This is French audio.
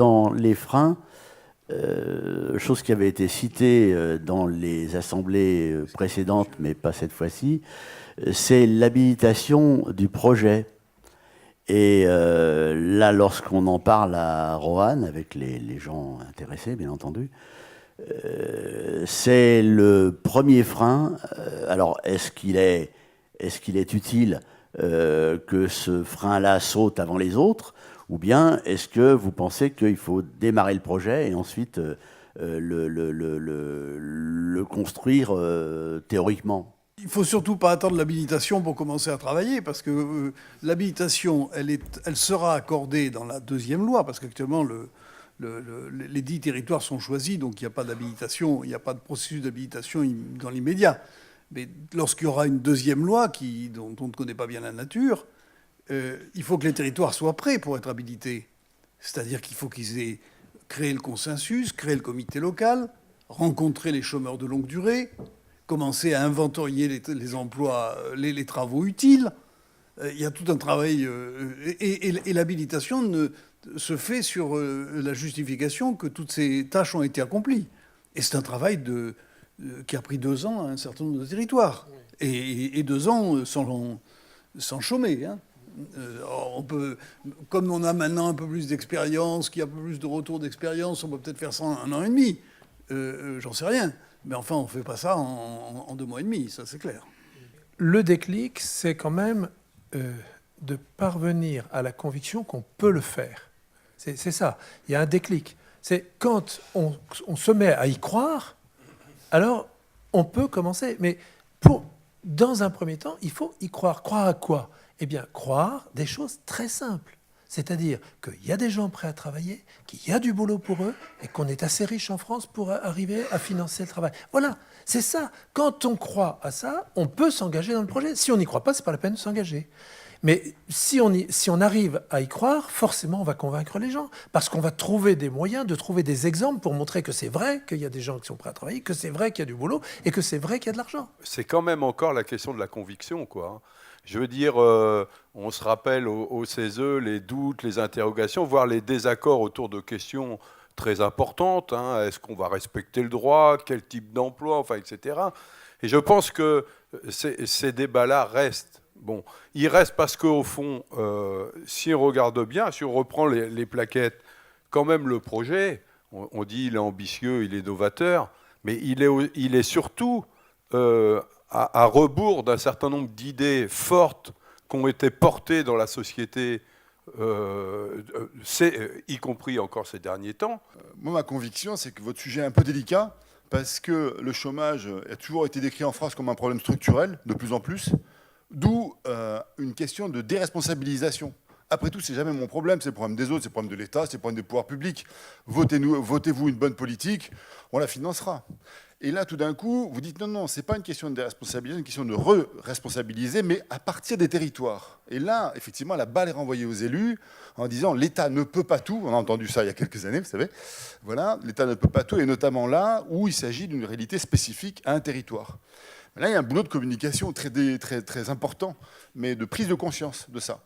dans les freins, chose qui avait été citée dans les assemblées précédentes, mais pas cette fois-ci, c'est l'habilitation du projet. Et là, lorsqu'on en parle à Roanne, avec les gens intéressés, bien entendu, c'est le premier frein. Alors, est-ce qu'il est utile que ce frein-là saute avant les autres, ou bien est-ce que vous pensez qu'il faut démarrer le projet et ensuite le construire théoriquement? Il ne faut surtout pas attendre l'habilitation pour commencer à travailler, parce que l'habilitation, elle sera accordée dans la deuxième loi, parce qu'actuellement, les 10 territoires sont choisis, donc il n'y a pas d'habilitation, il n'y a pas de processus d'habilitation dans l'immédiat. Mais lorsqu'il y aura une deuxième loi dont on ne connaît pas bien la nature, il faut que les territoires soient prêts pour être habilités. C'est-à-dire qu'il faut qu'ils aient créé le consensus, créé le comité local, rencontré les chômeurs de longue durée, commencer à inventorier les emplois, les travaux utiles. Il y a tout un travail. Et l'habilitation se fait sur la justification que toutes ces tâches ont été accomplies. Et c'est un travail qui a pris 2 ans à un certain nombre de territoires. Et 2 ans sans chômer. Hein. Comme on a maintenant un peu plus d'expérience, qu'il y a un peu plus de retour d'expérience, on peut peut-être faire ça en 1 an et demi. J'en sais rien. Mais enfin, on ne fait pas ça en 2 mois et demi, ça c'est clair. Le déclic, c'est quand même de parvenir à la conviction qu'on peut le faire. C'est ça, il y a un déclic. C'est quand on se met à y croire, alors on peut commencer. Mais dans un premier temps, il faut y croire. Croire à quoi? Eh bien, croire des choses très simples. C'est-à-dire qu'il y a des gens prêts à travailler, qu'il y a du boulot pour eux, et qu'on est assez riche en France pour arriver à financer le travail. Voilà, c'est ça. Quand on croit à ça, on peut s'engager dans le projet. Si on n'y croit pas, c'est pas la peine de s'engager. Mais si on arrive à y croire, forcément, on va convaincre les gens. Parce qu'on va trouver des moyens, de trouver des exemples pour montrer que c'est vrai qu'il y a des gens qui sont prêts à travailler, que c'est vrai qu'il y a du boulot, et que c'est vrai qu'il y a de l'argent. C'est quand même encore la question de la conviction, quoi. Je veux dire, on se rappelle au CESE les doutes, les interrogations, voire les désaccords autour de questions très importantes. Hein. Est-ce qu'on va respecter le droit? Quel type d'emploi? Enfin, etc. Et je pense que ces débats-là restent. Bon, ils restent parce qu'au fond, si on regarde bien, si on reprend les plaquettes, quand même le projet, on dit il est ambitieux, il est novateur, mais il est surtout... à rebours d'un certain nombre d'idées fortes qui ont été portées dans la société, y compris encore ces derniers temps. Moi, ma conviction, c'est que votre sujet est un peu délicat, parce que le chômage a toujours été décrit en France comme un problème structurel, de plus en plus, d'où une question de déresponsabilisation. Après tout, c'est jamais mon problème, c'est le problème des autres, c'est le problème de l'État, c'est le problème des pouvoirs publics. Votez-vous une bonne politique, on la financera. Et là, tout d'un coup, vous dites non, c'est pas une question de déresponsabiliser, c'est une question de re-responsabiliser, mais à partir des territoires. Et là, effectivement, la balle est renvoyée aux élus en disant l'État ne peut pas tout. On a entendu ça il y a quelques années, vous savez. Voilà, l'État ne peut pas tout, et notamment là où il s'agit d'une réalité spécifique à un territoire. Là, il y a un boulot de communication très important, mais de prise de conscience de ça.